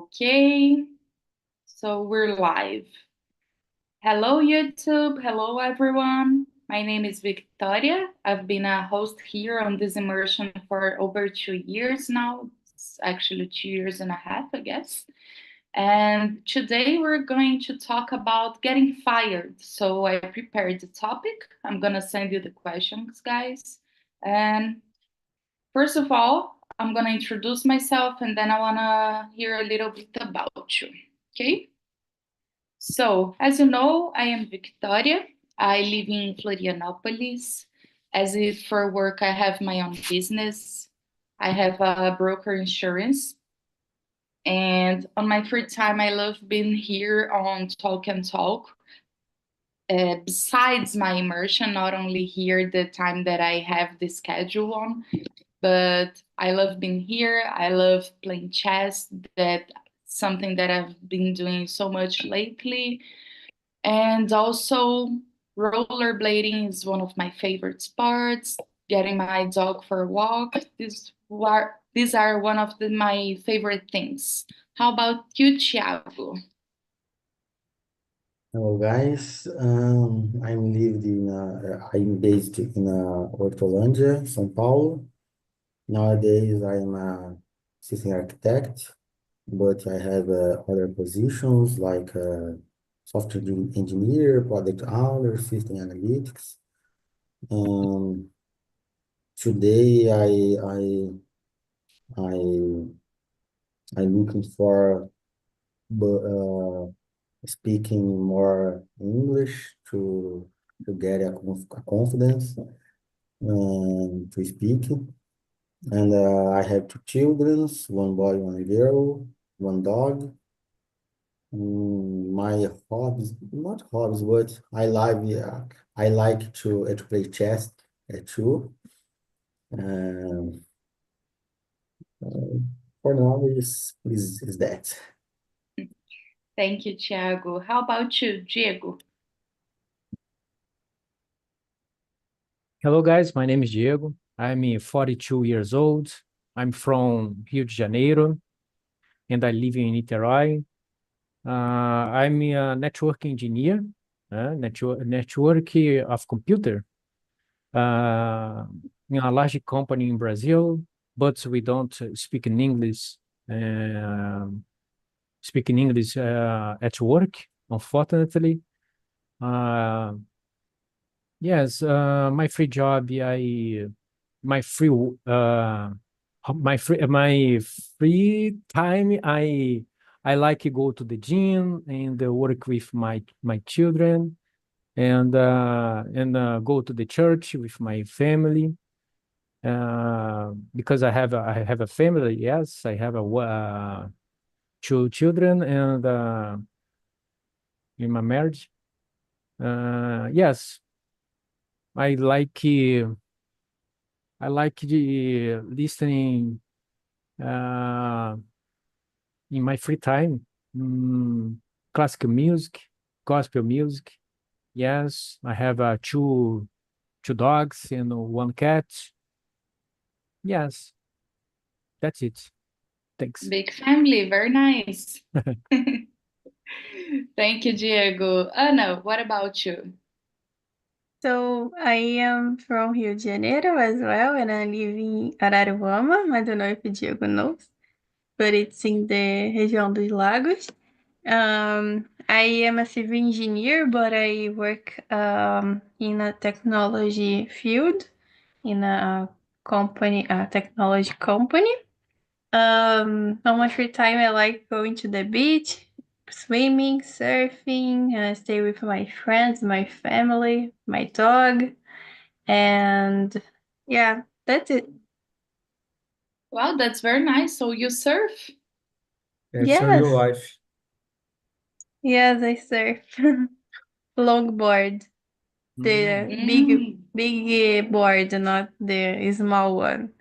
Okay, so we're live. Hello, YouTube. Hello, everyone. My name is Victoria. I've been a host here on this immersion for over 2 years now. It's actually 2 years and a half, I guess. And today we're going to talk about getting fired. So I prepared the topic. I'm going to send you the questions, guys. And first of all, I'm going to introduce myself and then I want to hear a little bit about you. Okay? So, as you know, I am Victoria. I live in Florianopolis. As if for work, I have my own business. I have a broker insurance. And on my free time, I love being here on Talk and Talk. Besides my immersion, not only here the time that I have the schedule on, but I love being here. I love playing chess. That something that I've been doing so much lately. And also, rollerblading is one of my favorite sports. Getting my dog for a walk. These are one of my favorite things. How about you, Thiago? Hello guys, I'm based in Hortolândia, São Paulo. Nowadays I'm a assistant architect, but I have other positions like engineer, product owner, system analytics. Um, Today I I'm looking for speaking more English to get a confidence to speak. And I have two children, one boy, one girl, one dog. My hobbies, not hobbies, but I like to play chess too. Um, uh, for now is that. Thank you, Thiago. How about you, Diego? Hello, guys. My name is Diego. I'm 42 years old. I'm from Rio de Janeiro, and I live in Niterói. I'm a network engineer, network of computer, uh, in a large company in Brazil, but we don't speak in English. Uh, Speak in English at work, unfortunately. Uh, yes, my free job, my free my free time I like to go to the gym and work with my children and go to the church with my family because I have a family. Yes, I have two children and in my marriage. Yes, I like listening uh, in my free time, classical music, gospel music. Yes, I have two dogs and one cat. Yes, that's it. Thanks. Big family, very nice. Thank you, Diego. Anna, what about you? So I am from Rio de Janeiro as well, and I live in Araruama. I don't know if Diego knows, but it's in the região dos Lagos. I am a civil engineer, but I work in a technology field in a company, a technology company. On my free time, I like going to the beach, swimming, surfing, stay with my friends, my family, my dog, and yeah, that's it. Wow, that's very nice. So you surf? That's your real Yes, life. yes, I surf longboard, the Mm. big Mm, big board, not the small one.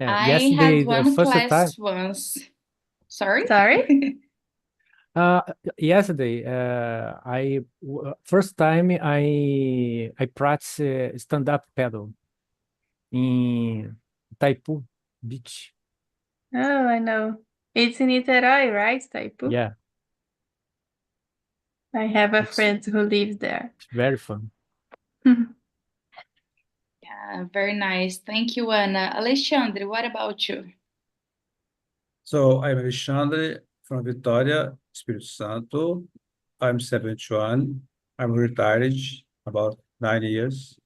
I had Yesterday, the one first time. class once. Sorry? Sorry. Uh, Yesterday, first time I practice stand-up paddle in Taipu Beach. Oh, I know. It's in Niterói, right, Taipu? Yeah, I have a it's friend who lives there. very fun. Yeah, very nice. Thank you, Ana. Alexandre, what about you? So I'm Alexandre from Vitória, Espírito Santo. I'm 71. I'm retired about 9 years.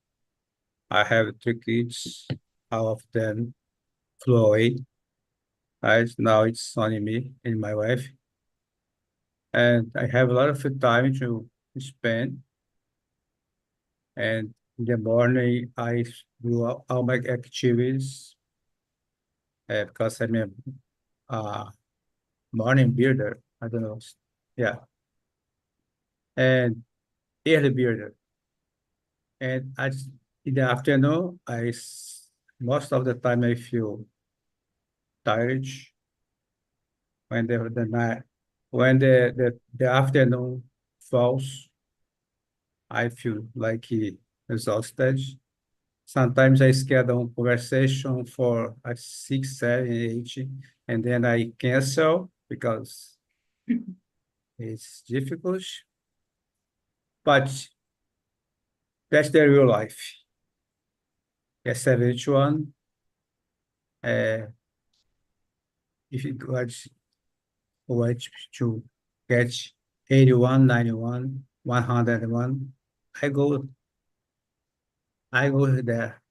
I have 3 kids, half of them flew away. Right now it's only me and my wife. And I have a lot of time to spend. And in the morning, I do all my activities because I'm a morning builder. I don't know. Yeah. And early builder. And in the afternoon, most of the time I feel tired when the night when the afternoon falls. I feel like exhausted. Sometimes I schedule conversation for 6, 7, 8, and then I cancel because it's difficult. But that's the real life. At 71, uh, if you want to get 81, 91, 101, I go I go there.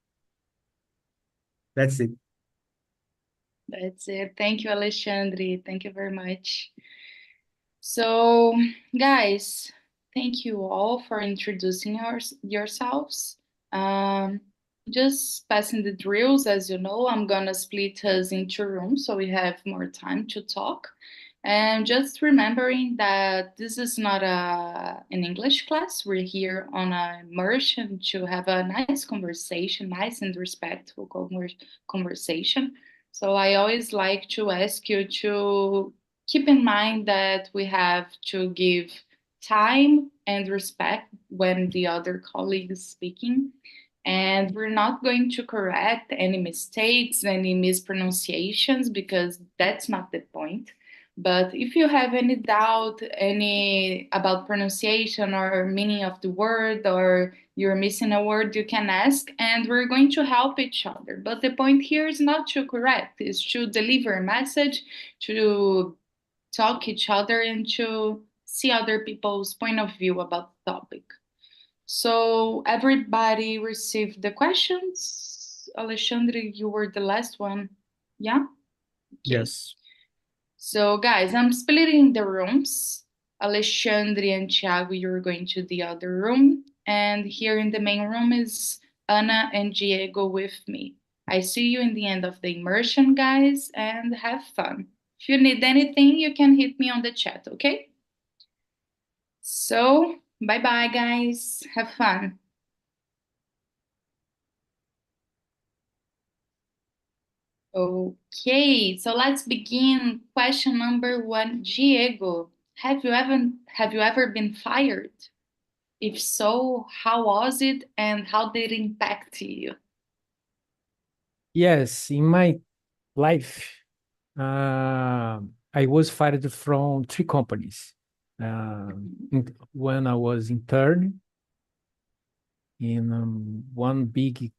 That's it. That's it. Thank you, Alexandre. Thank you very much. So, guys, thank you all for introducing yourselves. Um, just passing the drills, as you know, I'm gonna split us into rooms so we have more time to talk. And just remembering that this is not an English class. We're here on a immersion to have a nice conversation, nice and respectful conversation. So I always like to ask you to keep in mind that we have to give time and respect when the other colleague is speaking. And we're not going to correct any mistakes, any mispronunciations, because that's not the point. But if you have any doubt, any about pronunciation or meaning of the word, or you're missing a word, you can ask, and we're going to help each other. But the point here is not to correct, is to deliver a message, to talk each other, and to see other people's point of view about the topic. So everybody received the questions. Alexandre, you were the last one. Yeah? Okay. Yes. So guys, I'm splitting the rooms. Alexandre and Thiago, you're going to the other room. And here in the main room is Ana and Diego with me. I see you in the end of the immersion, guys, and have fun. If you need anything, you can hit me on the chat, okay? So, bye bye, guys. Have fun. Okay, so let's begin. Question number one, Diego. Have you ever been fired? If so, how was it and how did it impact you? Yes, in my life, I was fired from 3 companies. When I was intern in one big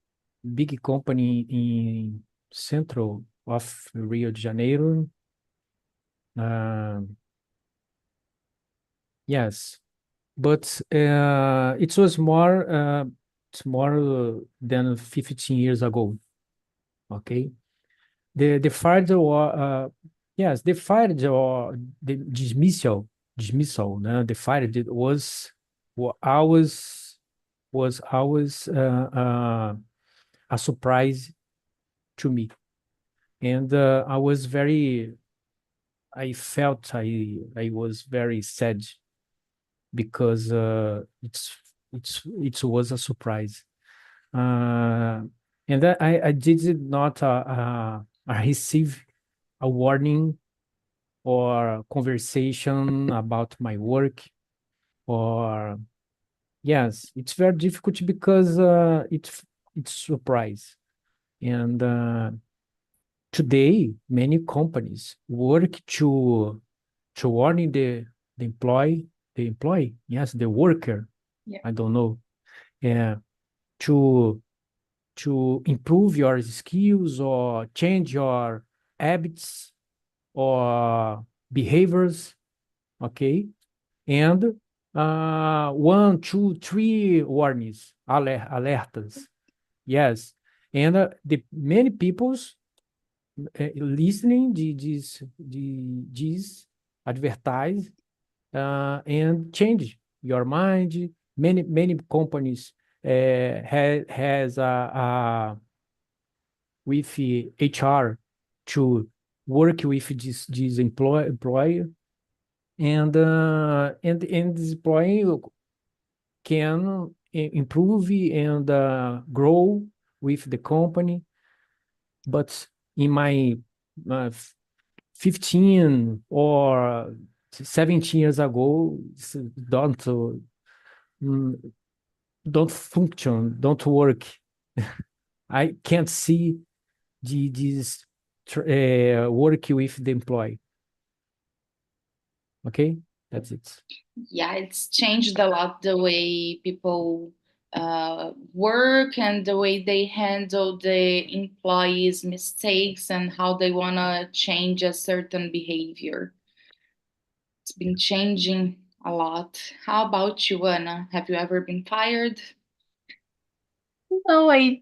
company in central of Rio de Janeiro. Yes, but it's more than 15 years ago. Okay, the fired or yes, the fired or the dismissal. No, the fired it wa- was always a surprise to me, and I was very sad because it was a surprise. And I did not receive a warning or conversation about my work, or yes, it's very difficult because it's surprise. And today, many companies work to warning the employee, yes, the worker, Yeah. I don't know, to improve your skills or change your habits or behaviors, okay? And 1, 2, 3 warnings, alertas, yes. And the many people's listening these advertise and change your mind. Many companies has with HR to work with this employer, and this employee can improve and grow with the company. But in my 15 or 17 years ago, mm, don't function, don't work. I can't see this work with the employee. Okay, that's it. Yeah, it's changed a lot the way people work and the way they handle the employees' mistakes and how they want to change a certain behavior. It's been changing a lot. How about you, Anna? Have you ever been fired? No, I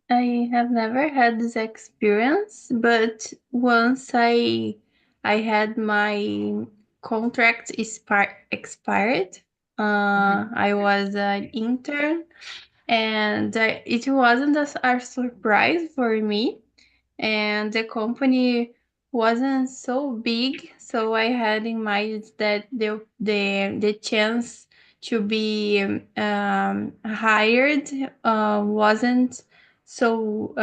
have never had this experience, but once I had my contract expired. I was an intern, and it wasn't a surprise for me, and the company wasn't so big, so I had in mind that the chance to be hired wasn't so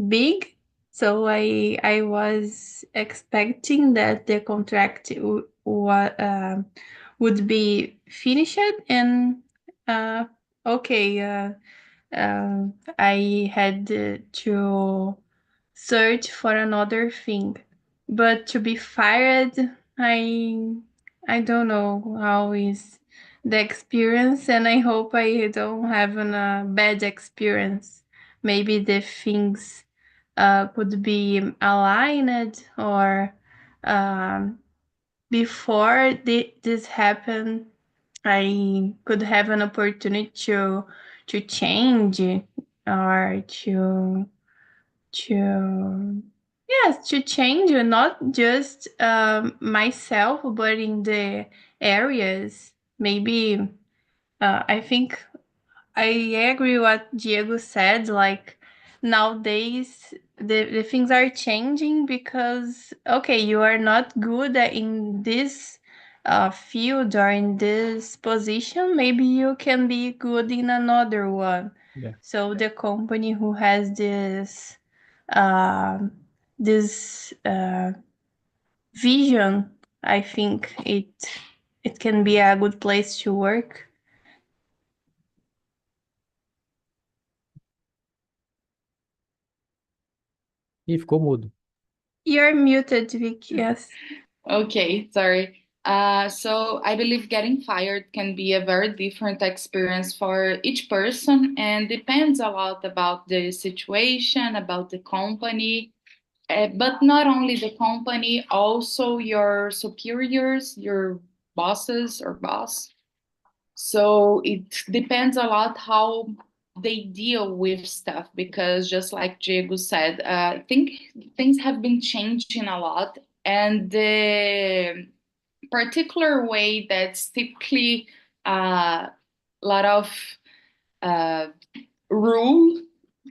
big. So I was expecting that the contract would be finished, and uh, okay, I had to search for another thing. But to be fired, I I don't know how is the experience, and I hope I don't have a bad experience. Maybe the things could be aligned, or before this happened, I could have an opportunity to change, or to yes, to change, not just myself, but in the areas. Maybe I think I agree what Diego said. Like, nowadays, the things are changing because, okay, you are not good in this field or in this position. Maybe you can be good in another one. Yeah. So the company who has uh, this vision, I think it can be a good place to work. Ih, ficou mudo. You're muted, Vic. Yes. Okay, sorry. So I believe getting fired can be a very different experience for each person and depends a lot about the situation, about the company, but not only the company, also your superiors, your bosses or boss. So it depends a lot how they deal with stuff because just like Diego said, I think things have been changing a lot, and the particular way that's typically a lot of uh, rule,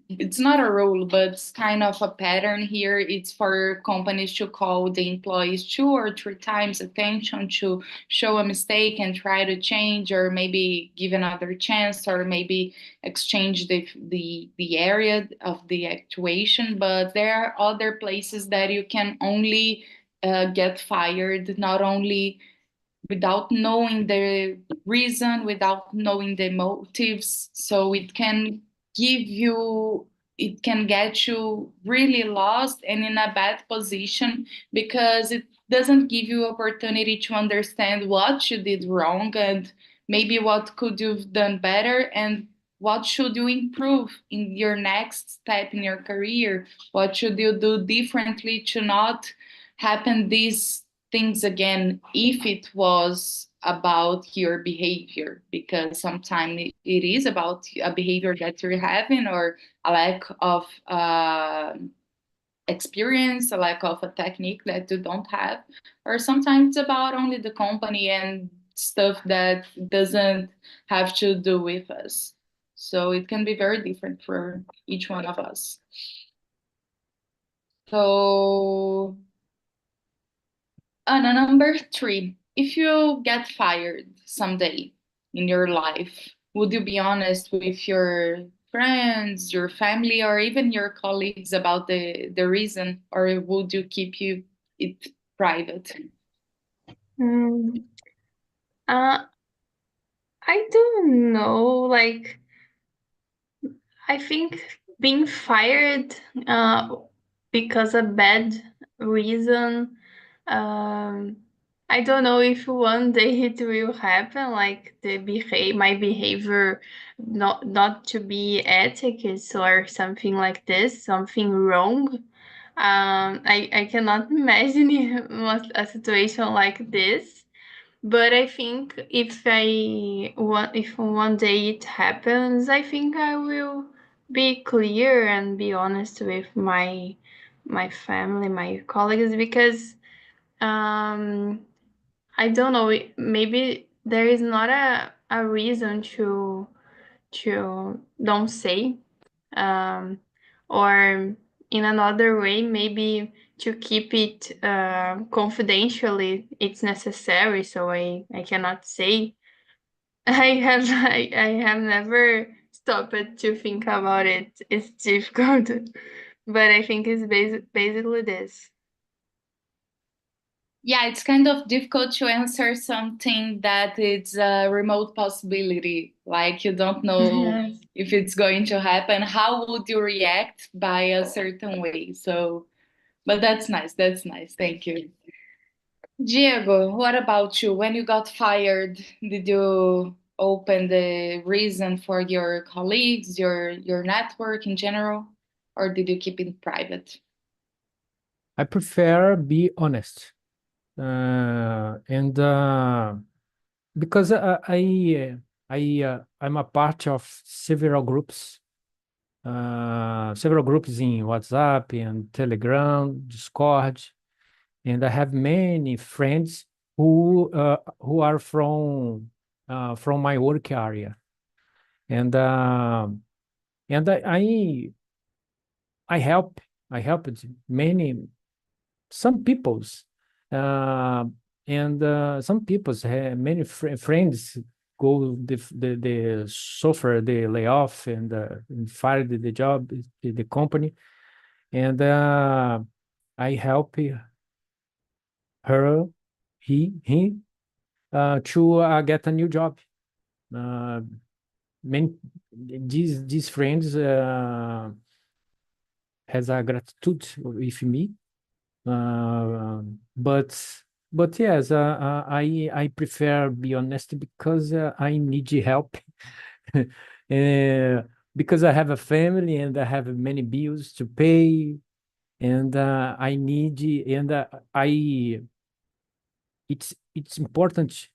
it's not a rule, but it's kind of a pattern here. It's for companies to call the employees 2 or 3 times attention to show a mistake and try to change, or maybe give another chance, or maybe exchange the area of the actuation. But there are other places that you can only get fired, not only without knowing the reason, without knowing the motives. So it can give you it can get you really lost and in a bad position because it doesn't give you opportunity to understand what you did wrong and maybe what could you've done better and what should you improve in your next step in your career, what should you do differently to not happen these things again if it was about your behavior, because sometimes it is about a behavior that you're having or a lack of experience, a lack of a technique that you don't have, or sometimes it's about only the company and stuff that doesn't have to do with us. So it can be very different for each one of us. So, number 3, if you get fired someday in your life, would you be honest with your friends, your family, or even your colleagues about the reason, or would you keep it private? Mm, uh, I don't know. Like, I think being fired because of bad reason, um, I don't know if one day it will happen. Like my behavior not to be etiquette or something like this, something wrong. I cannot imagine a situation like this. But I think if one day it happens, I think I will be clear and be honest with my family, my colleagues, because I don't know, maybe there is not a reason to don't say, um, or in another way, maybe to keep it confidentially, it's necessary, so I cannot say. I have never stopped to think about it. It's difficult, but I think it's basically this. Yeah, it's kind of difficult to answer something that it's a remote possibility. Like you don't know Yes. if it's going to happen. How would you react by a certain way? So, but that's nice. That's nice. Thank you. Diego, what about you? When you got fired, did you open the reason for your colleagues, your network in general, or did you keep it private? I prefer be honest. And because I'm a part of several groups in WhatsApp and Telegram, Discord, and I have many friends who are from my work area, and I help I helped many some people's uh, and some people's have many friends go the suffer the layoff and fired the job the company, and I help her he to get a new job. Uh, many these friends has a gratitude with me. But yes, I prefer be honest because I need help. Because I have a family and I have many bills to pay, and I need and I it's important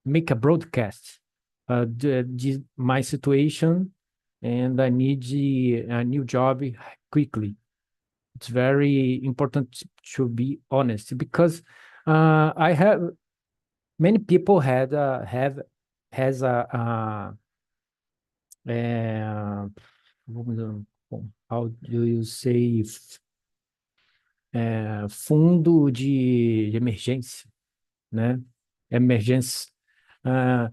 make a broadcast my situation, and I need a new job quickly. It's very important to be honest because I have many people had have has uh, how do you say fundo de emergência, né? Emergência, uh,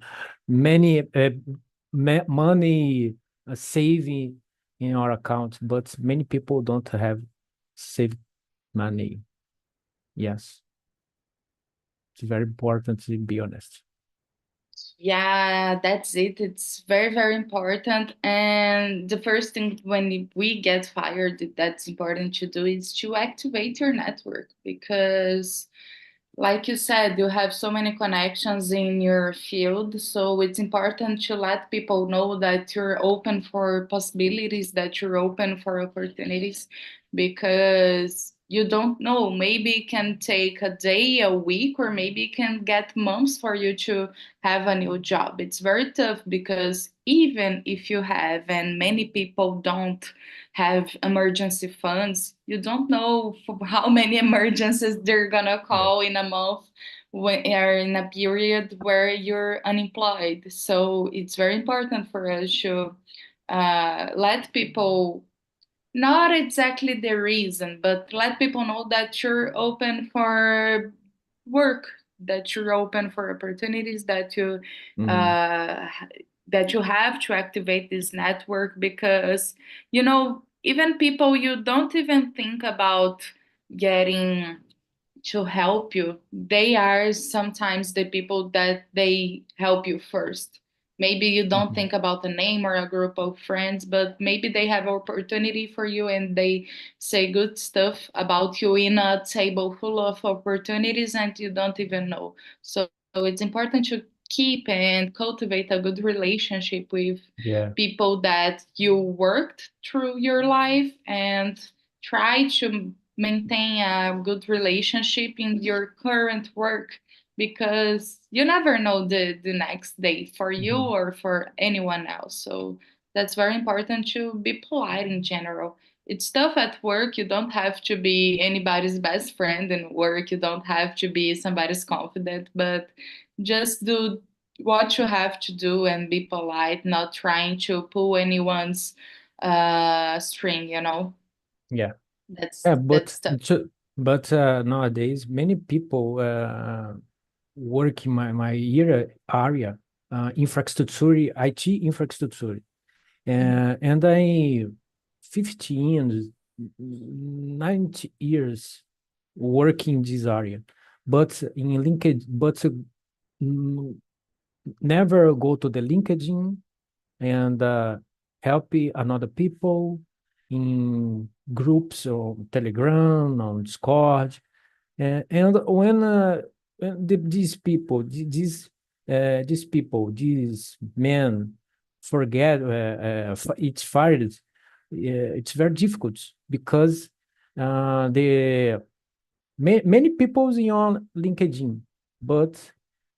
many money saving in our account, but many people don't have saved money. Yes, it's very important to be honest. Yeah, that's it. It's very, very important. And the first thing when we get fired, that's important to do is to activate your network because like you said, you have so many connections in your field, so it's important to let people know that you're open for possibilities, that you're open for opportunities, because you don't know. Maybe it can take a day, a week, or maybe it can get months for you to have a new job. It's very tough because even if you have, and many people don't have emergency funds, you don't know how many emergencies they're gonna Yeah. call in a month when or in a period where you're unemployed. So it's very important for us to let people, not exactly the reason, but let people know that you're open for work, that you're open for opportunities, Mhm. uh, that you have to activate this network because even people you don't even think about getting to help you, they are sometimes the people that they help you first. Maybe you don't Mhm. think about a name or a group of friends, but maybe they have opportunity for you and they say good stuff about you in a table full of opportunities and you don't even know. So it's important to keep and cultivate a good relationship with Yeah. people that you worked through your life and try to maintain a good relationship in your current work because you never know the next day for you Mhm. or for anyone else. So that's very important to be polite in general. It's tough at work. You don't have to be anybody's best friend in work. You don't have to be somebody's confidant, but just do what you have to do and be polite, not trying to pull anyone's string. Yeah. That's Yeah, that's tough. nowadays many people work in my area, infrastructure, IT infrastructure, and I 15, 90 years working this area, but in LinkedIn, mm, never go to the LinkedIn and help another people in groups on Telegram, on Discord. And when these people, these people, these men forget it's fired, it's very difficult because the many people in on LinkedIn, but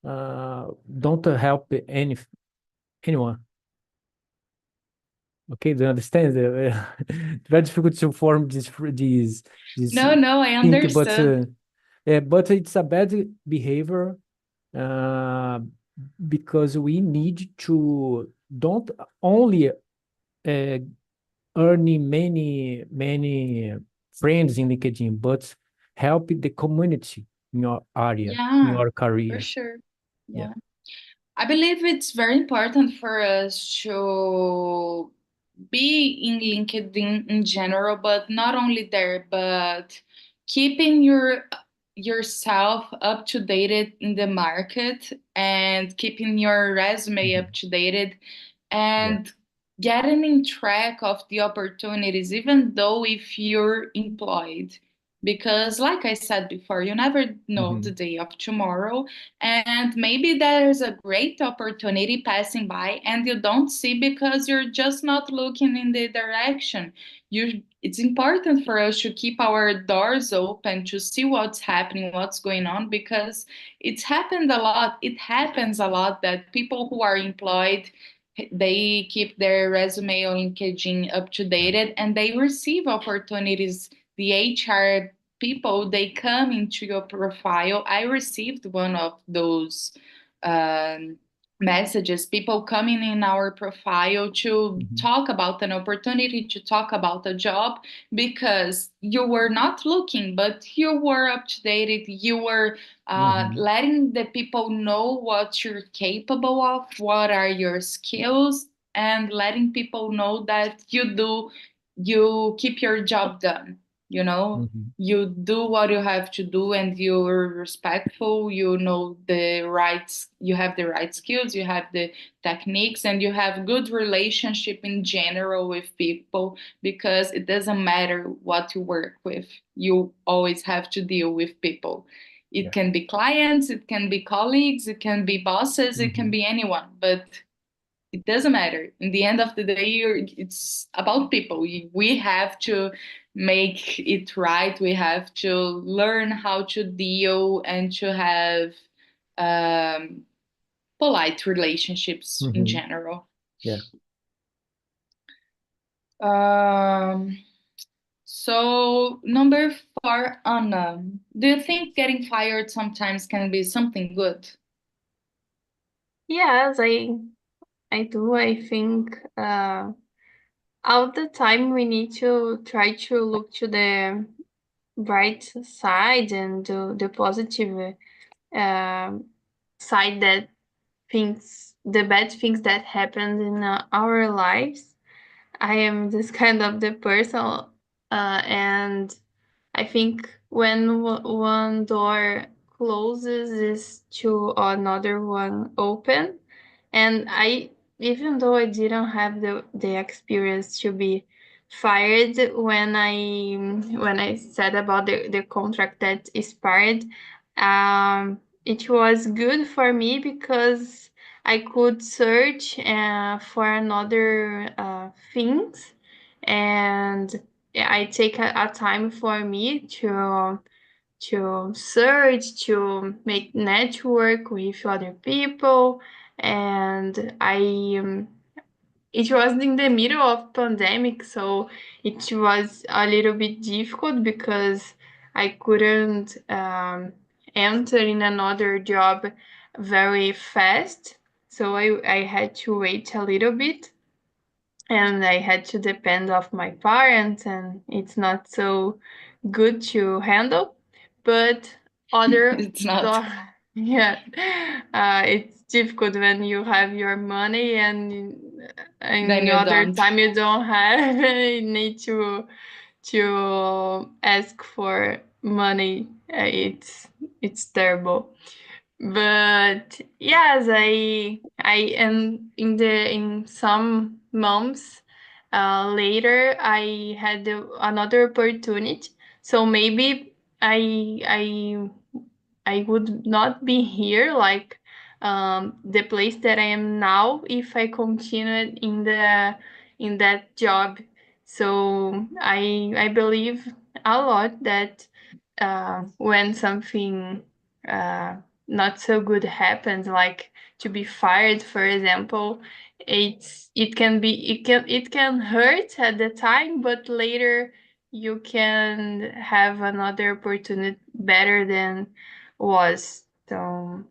don't help anyone. Okay, do you understand? It's very difficult to form this No, no, I think, understood. but it's a bad behavior uh, because we need to don't only earning many friends in LinkedIn, but help the community in your area, in Yeah, your for career. sure. Yeah. Yeah. I believe it's very important for us to be in LinkedIn in general, but not only there, but keeping yourself up to date in the market and keeping your resume up Mhm. to date Yeah. and getting in track of the opportunities, even though if you're employed. Because, like I said before, you never know the Mhm. day of tomorrow, and maybe there's a great opportunity passing by and you don't see because you're just not looking in the direction. It's important for us to keep our doors open to see what's happening, what's going on, because it happens a lot that people who are employed, they keep their resume on LinkedIn up to Yeah. date and they receive opportunities. The HR people, they come into your profile. I received one of those um, messages, people coming in our profile to Mhm. talk about an opportunity, to talk about a job, because you were not looking but you were up to date, you were Mhm. letting the people know what you're capable of, what are your skills, and letting people know that you keep your job done. you know. You do what you have to do and you're respectful, you know the rights, you have the right skills, you have the techniques, and you have good relationship in general with people, because it doesn't matter what you work with, you always have to deal with people. It can be clients, it can be colleagues, it can be bosses, it can be anyone, but it doesn't matter. In the end of the day, it's about people. We have to make it right. We have to learn how to deal and to have um, polite relationships in general. Yeah. So number 4, Anna, do you think getting fired sometimes can be something good? Yes, I do. I think all the time we need to try to look to the bright side and the positive side, that things, the bad things that happened in our lives. I am this kind of the person, and I think when one door closes is to another one open. And even though I didn't have the experience to be fired, when I said about the contract that expired, it was good for me because I could search for another things, and I take a time for me to search, to make network with other people. And it was in the middle of pandemic, so it was a little bit difficult because I couldn't enter in another job very fast. So I had to wait a little bit, and I had to depend of my parents, and it's not so good to handle. But other It's not. yeah, it's difficult when you have your money and Then you other don't. time you don't have. You need to ask for money. It's terrible. But yes, I am in some months later I had another opportunity. So maybe I would not be here, like the place that I am now, if I continued in that job. So I believe a lot that when something uh, not so good happens, like to be fired, for example, it can hurt at the time, but later you can have another opportunity better than was. So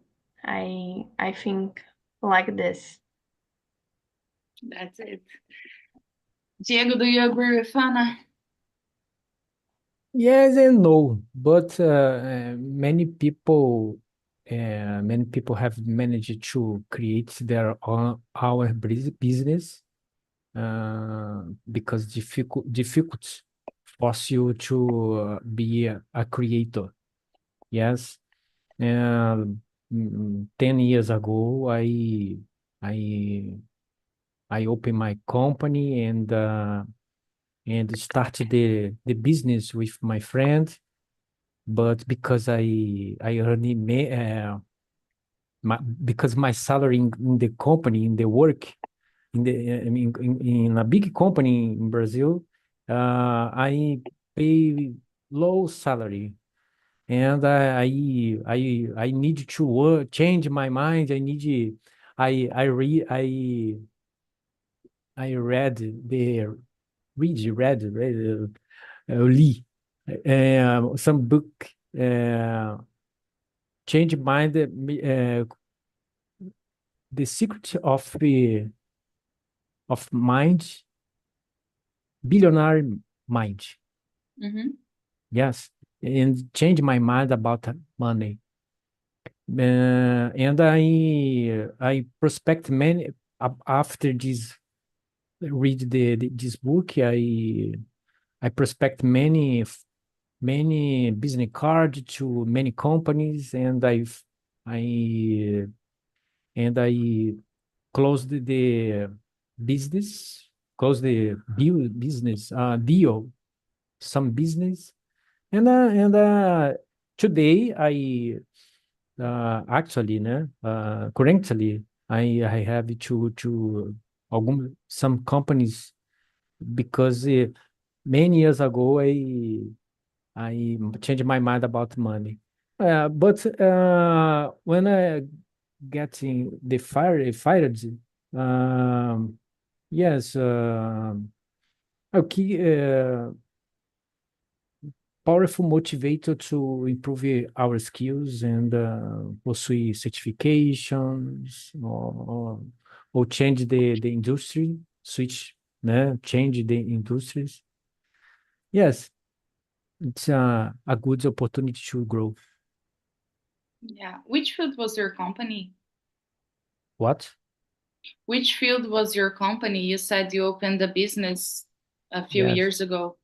I think like this. That's it. Diego, do you agree with Anna? Yes and no, but many people have managed to create their own our business because difficult force you to be a creator. Yes, 10 years ago, I I opened my company and started the business with my friend. But because I earn because my salary in the company, in the work, in the I mean in a big company in Brazil, I pay low salary, and I need to change my mind. I read the Lee some book change mind, the secret of mind, billionaire mind. Yes, and change my mind about money. And I prospect many after this read this book. I prospect many many business card to many companies, and I closed the business, closed the business deal, some business, and today actually, né, currently I have to some companies because many years ago I changed my mind about money. But when I getting the fired, um, yes, okay, powerful motivator to improve our skills and pursue certifications or change the industry, switch, né? Change the industries. Yes, it's a good opportunity to grow. Yeah. Which field was your company? What? Which field was your company? You said you opened a business a few Yes, years ago.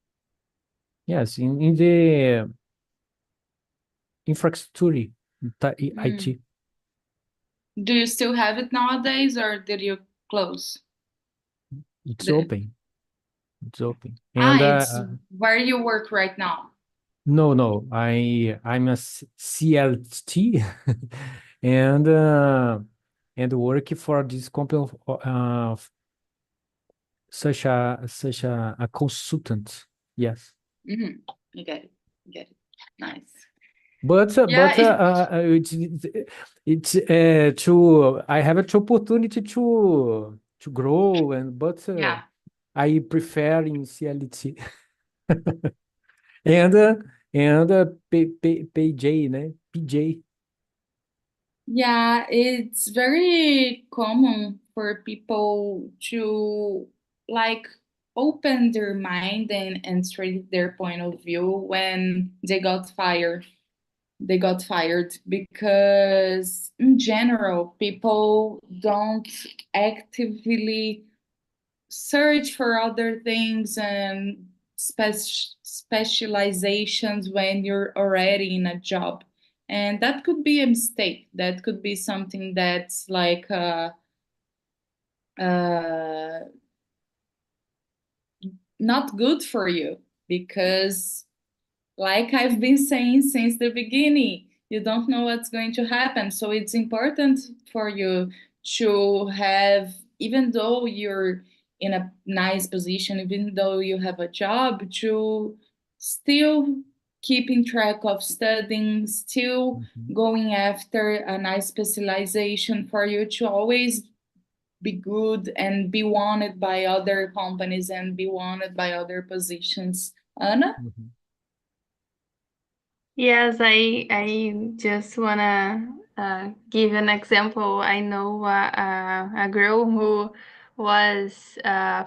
yes, in the infrastructure, Mm. IT. Do you still have it nowadays, or did you close It's the? open. It's open. And It's where you work right now. no, I'm a CLT and work for this company of, such a consultant. Yes. Mm-hmm. You get it. You get it. Nice. But Yeah. it's to I have an opportunity to grow but Yeah. I prefer in CLT and PJ, né? PJ. Yeah, it's very common for people to like open their mind and straight their point of view when they got fired. They got fired because in general people don't actively search for other things and specializations when you're already in a job, and that could be a mistake. That could be something that's like uh, not good for you, because like I've been saying since the beginning, you don't know what's going to happen. So it's important for you to have, even though you're in a nice position, even though you have a job, to still keeping track of studying, still Mhm, going after a nice specialization for you to always be good and be wanted by other companies and be wanted by other positions. Anna? mhm, Yes, I just wanna give an example. I know a girl who was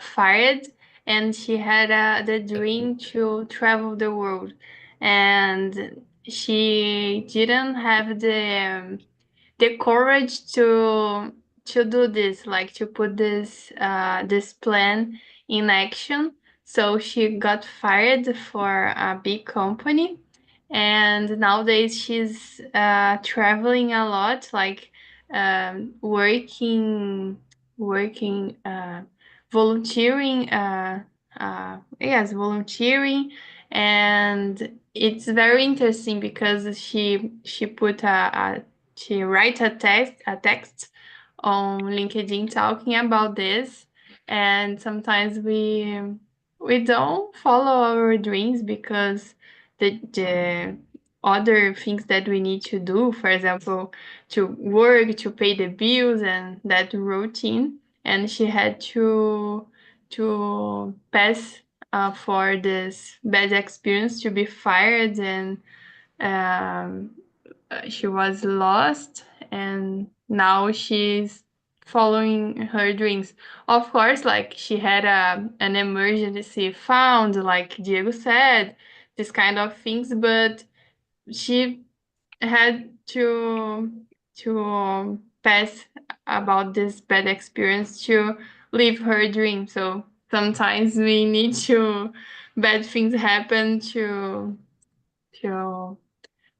fired, and she had the dream to travel the world, and she didn't have the courage to do this, like to put this plan in action. So she got fired for a big company, and nowadays she's traveling a lot, like working volunteering, yes, volunteering. And it's very interesting because she put she write a text on LinkedIn talking about this. And sometimes we don't follow our dreams because the other things that we need to do, for example, to work, to pay the bills and that routine. And she had to pass for this bad experience, to be fired, and um, she was lost, and now she's following her dreams. Of course, like she had an emergency fund, like Diego said, this kind of things, but she had to pass about this bad experience to live her dream. So sometimes we need to bad things happen to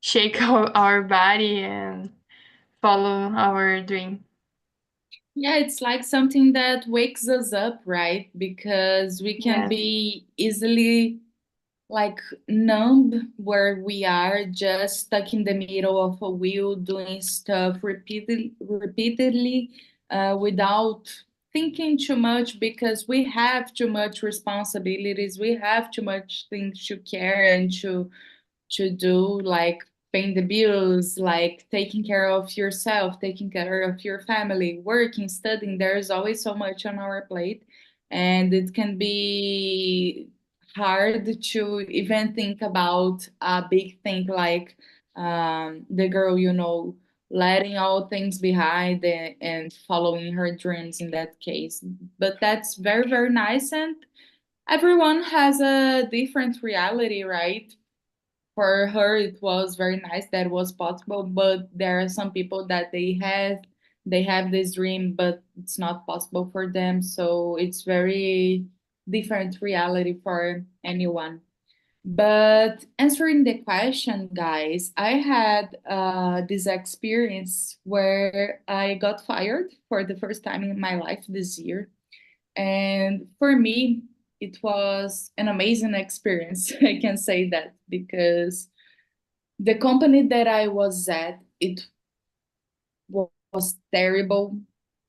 shake our body and follow our dream. Yeah, it's like something that wakes us up, right? Because we can Yes. be easily like numb where we are just stuck in the middle of a wheel doing stuff repeatedly without thinking too much because we have too much responsibilities, we have too much things to care and to do, like paying the bills, like taking care of yourself, taking care of your family, working, studying. There's always so much on our plate, and it can be hard to even think about a big thing like the girl, letting all things behind and following her dreams in that case. But that's very, very nice. And everyone has a different reality, right? For her it was very nice that it was possible, but there are some people that they have this dream but it's not possible for them, so it's very different reality for anyone. But answering the question, guys, I had this experience where I got fired for the first time in my life this year, and for me it was an amazing experience. I can say that because the company that I was at, it was terrible,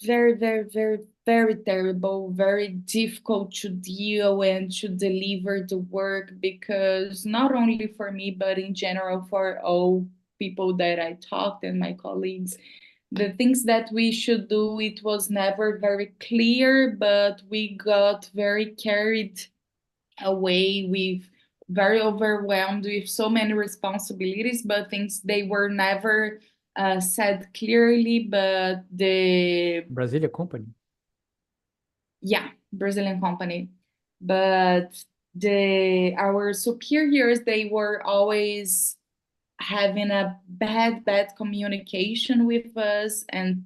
very, very, very, very terrible, very difficult to deal and to deliver the work because not only for me, but in general for all people that I talked and my colleagues, the things that we should do, it was never very clear, but we got very carried away with very overwhelmed with so many responsibilities, but things they were never said clearly. But the Brasilia company. yeah, Brazilian company, but the our superiors they were always having a bad communication with us and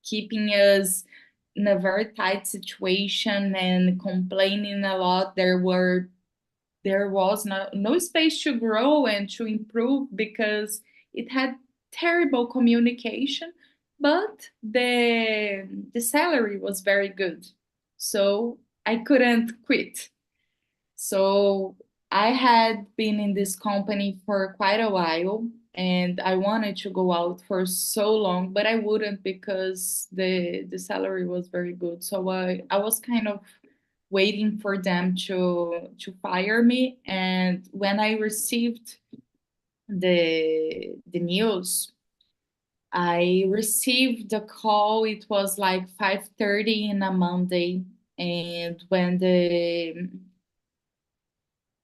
keeping us in a very tight situation and complaining a lot. There was no space to grow and to improve because it had terrible communication, but the salary was very good, so I couldn't quit. So I had been in this company for quite a while and I wanted to go out for so long, but I wouldn't because the salary was very good. So I was kind of waiting for them to fire me. And when I received the news, I received the call. It was like 5:30 in a Monday, and when the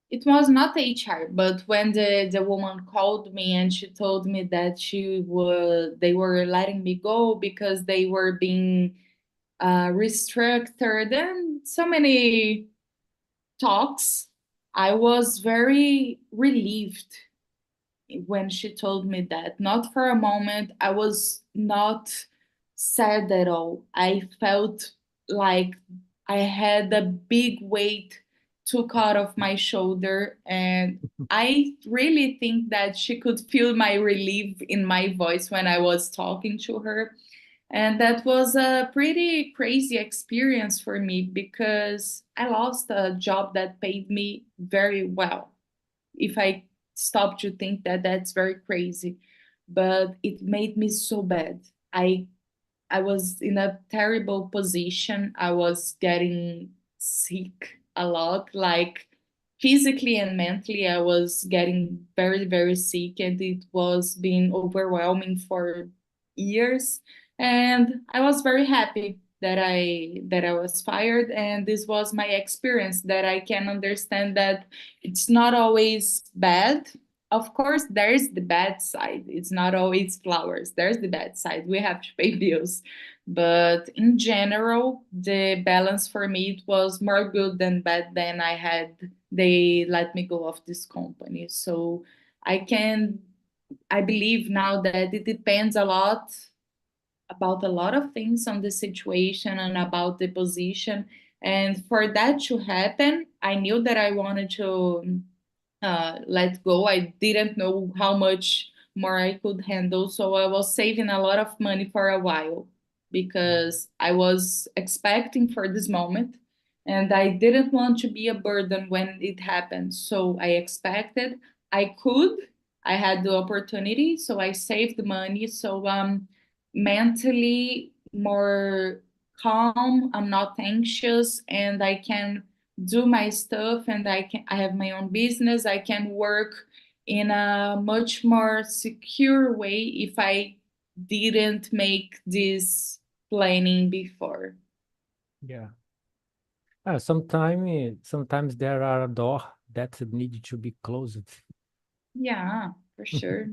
it was not HR, but when the woman called me and she told me that they were letting me go because they were being restructured and so many talks, I was very relieved when she told me that. Not for a moment, I was not sad at all. I felt like I had a big weight took out of my shoulder, and I really think that she could feel my relief in my voice when I was talking to her. And that was a pretty crazy experience for me because I lost a job that paid me very well. If I stop to think that, that's very crazy, but it made me so bad. I was in a terrible position. I was getting sick a lot, like physically and mentally. I was getting very, very sick, and it was being overwhelming for years. And I was very happy that I was fired, and this was my experience that I can understand that it's not always bad. Of course, there's the bad side. It's not always flowers. There's the bad side. We have to pay bills. But in general, the balance for me it was more good than bad than I had. They let me go of this company. So I can I believe now that it depends a lot about a lot of things on the situation and about the position. And for that to happen, I knew that I wanted let go. I didn't know how much more I could handle. So I was saving a lot of money for a while because I was expecting for this moment and I didn't want to be a burden when it happened. So I expected I could, I had the opportunity, so I saved the money. So mentally more calm, I'm not anxious, and I can do my stuff, and I have my own business. I can work in a much more secure way if I didn't make this planning before. Yeah. Sometimes there are a door that need to be closed. Yeah, for sure.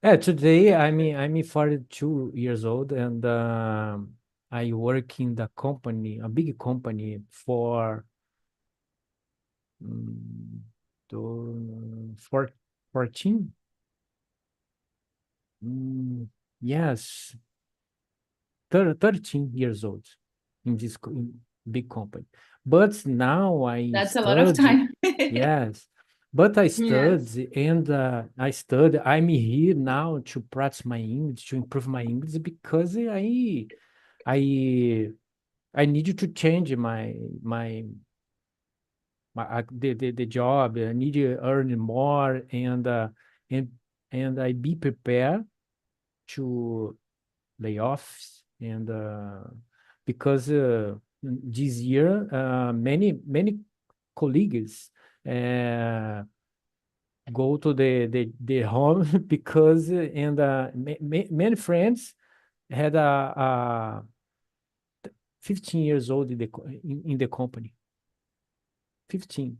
Today I'm 42 years old, and I work in the company, a big company for um, 14. Yes, 13 years old in this big company. But now I That's a lot of study, time. yes, but I Yes. study and I study. I'm here now to practice my English, to improve my English because I I need to change the job. I need to earn more and and I be prepared to layoffs and because this year many colleagues uh, go to the home because many friends had a 15 years old in the company, 15,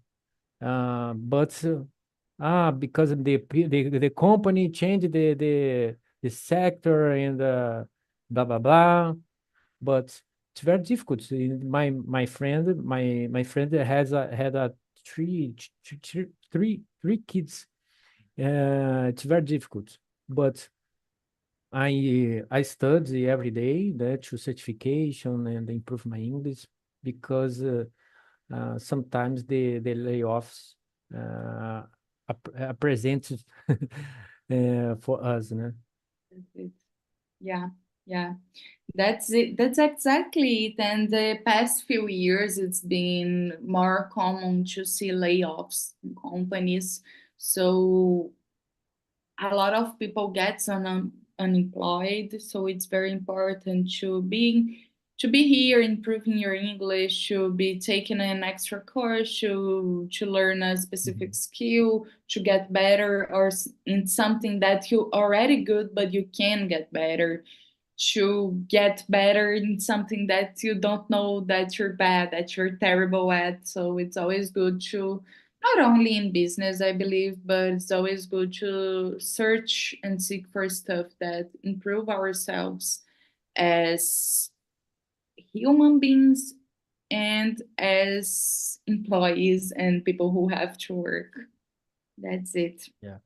but because the company changed the sector and blah blah blah. But it's very difficult. My friend has had a three kids. It's very difficult, but I study every day that to certification and improve my English because sometimes the layoffs uh, are presented for us, né? That's it. Yeah, yeah. That's it. That's exactly it. And the past few years, it's been more common to see layoffs in companies. So a lot of people gets unemployed. So it's very important to be here, improving your English, to be taking an extra course, to learn a specific skill, to get better, or in something that you already good, but you can get better, to get better in something that you don't know that you're bad, that you're terrible at. So it's always good to, not only in business, I believe, but it's always good to search and seek for stuff that improve ourselves as human beings and as employees and people who have to work. That's it. Yeah.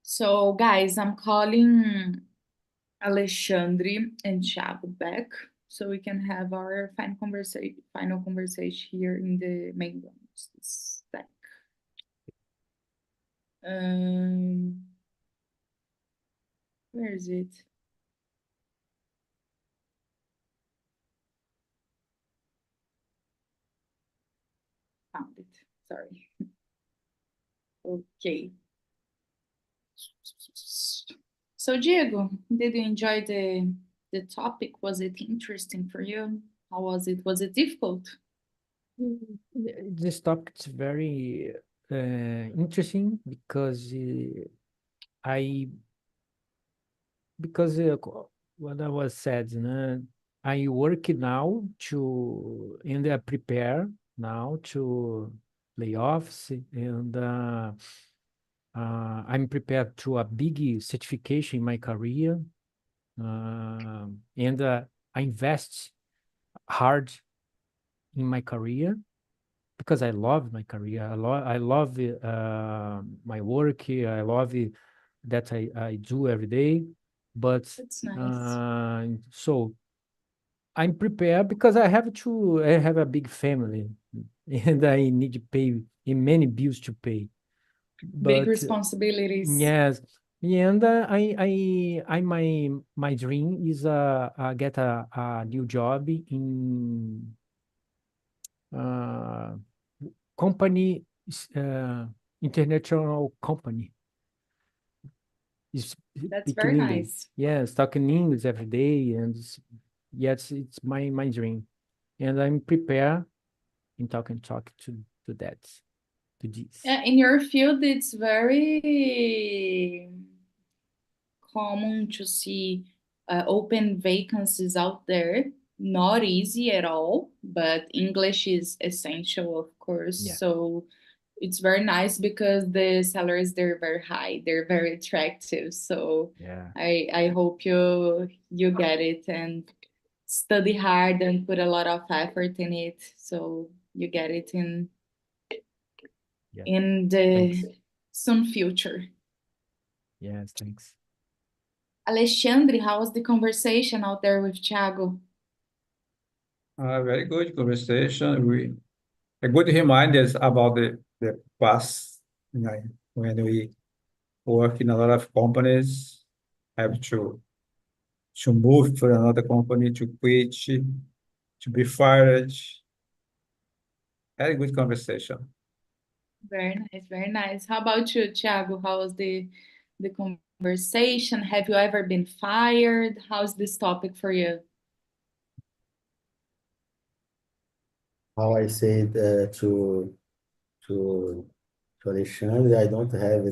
So, guys, I'm calling Alexandre and Thiago back so we can have our final conversation here in the main rooms. Stack. Um, where is it? Found it. Sorry. Okay. So, Diego, did you enjoy the topic? Was it interesting for you? How was it? Was it difficult? This topic is very interesting because I because what I was said, I work now to and I prepare now to layoffs and I'm prepared to a big certification in my career and I invest hard in my career because I love my career. I love my work. I love it that I do every day. But That's nice. so I'm prepared because I have a big family and I need to pay many bills to pay. Big But responsibilities. yes, and my dream is get a new job in uh company, uh international company. Is That's very speaking English. nice. Yes, talking English every day, and yes, it's my dream, and I'm prepared in talk to that to this. In your field, it's very common to see open vacancies out there. Not easy at all, but English is essential, of course. Yeah, So it's very nice because the salaries they're very high, they're very attractive. So yeah, I hope you get it and study hard and put a lot of effort in it. So you get it yeah. in Thanks. the soon future. Yes, thanks. Alexandre, how was the conversation out there with Thiago? Very good conversation. A good reminders about the past, you know, when we work in a lot of companies, have to move for another company, to quit, to be fired. Very good conversation. Very nice, very nice. How about you, Thiago? How was the conversation? Have you ever been fired? How's this topic for you? How I said to to Alexandre, I don't have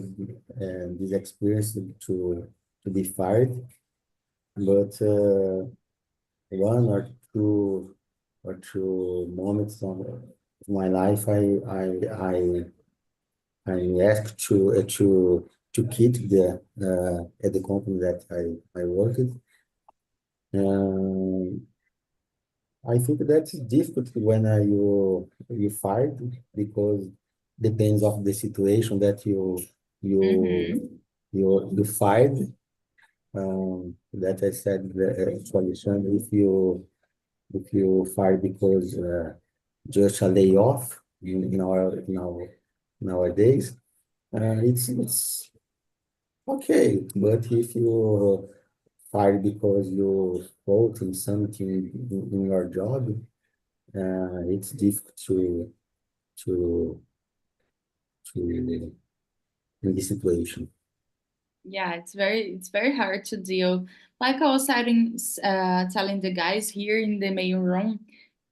this experience to be fired, but one or two moments of my life, I asked to quit at the company that I worked. Um, I think that's difficult when you fired because depends of the situation that Mm-hmm. you fired. That I said to Alexandre, if you fire because just a layoff nowadays, it's okay. But if you fire because you fault in something in your job, it's difficult to to in this situation. Yeah, it's very hard to deal. Like I was telling the guys here in the main room,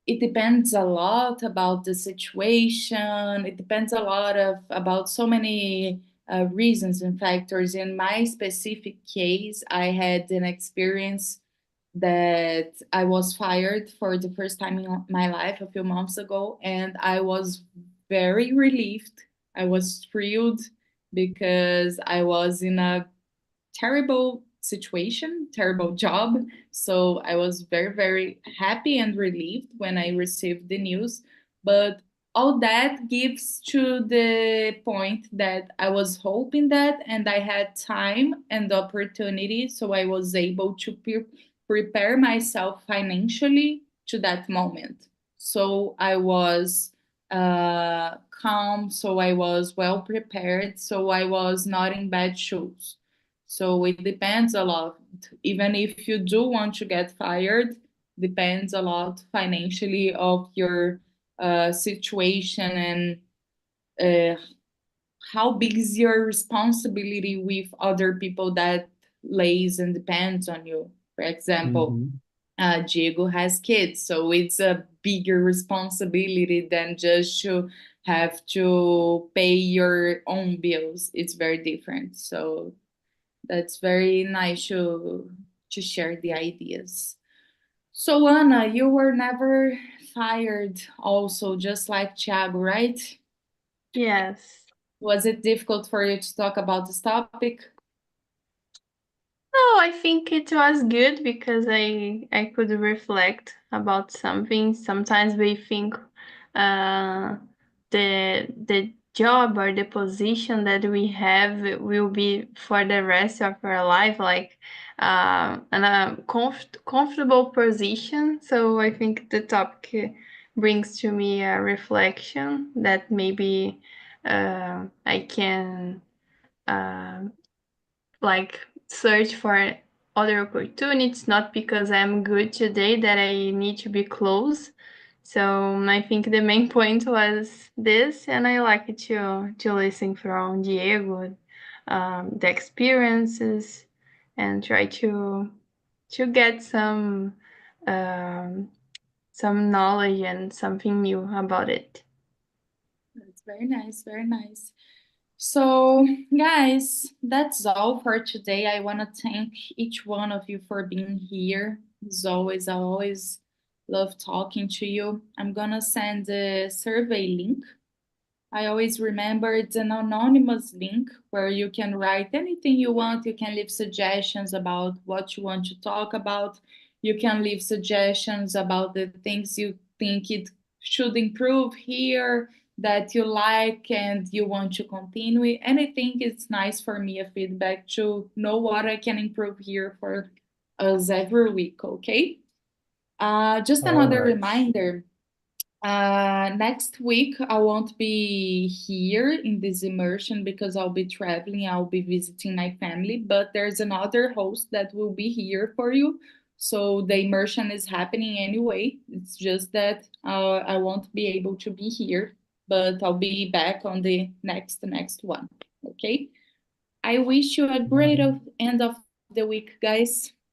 it depends a lot about the situation. It depends a lot of about so many reasons and factors. In my specific case, I had an experience that I was fired for the first time in my life a few months ago, and I was very relieved. I was thrilled because I was in a terrible situation, terrible job. So I was very, very happy and relieved when I received the news. But all that gives to the point that I was hoping that, and I had time and opportunity. So I was able to prepare myself financially to that moment. So I was calm, so I was well prepared, so I was not in bad shoes. So it depends a lot. Even if you do want to get fired, depends a lot financially of your situation and uh, how big is your responsibility with other people that lays and depends on you. For example, Mhm. Diego has kids, so it's a bigger responsibility than just to have to pay your own bills. It's very different. So that's very nice to share the ideas. So Anna, you were never fired also, just like Thiago, right? Yes. Was it difficult for you to talk about this topic? No, I think it was good because I could reflect about something. Sometimes we think uh the job or the position that we have will be for the rest of our life, like in a comfortable position. So I think the topic brings to me a reflection that maybe I can like search for other opportunities, not because I'm good today that I need to be close. So I think the main point was this, and I like to listen from Diego, the experiences, and try to get some knowledge and something new about it. That's very nice, very nice. So, guys, that's all for today. I want to thank each one of you for being here. As always, I always love talking to you. I'm gonna send the survey link. I always remember it's an anonymous link where you can write anything you want. You can leave suggestions about what you want to talk about. You can leave suggestions about the things you think it should improve here, that you like and you want to continue. And I think it's nice for me a feedback to know what I can improve here for us every week, okay? Just All another right. reminder. Next week, I won't be here in this immersion because I'll be traveling, I'll be visiting my family, but there's another host that will be here for you. So the immersion is happening anyway. It's just that I won't be able to be here, but I'll be back on the next one. Okay. I wish you a great end of the week, guys.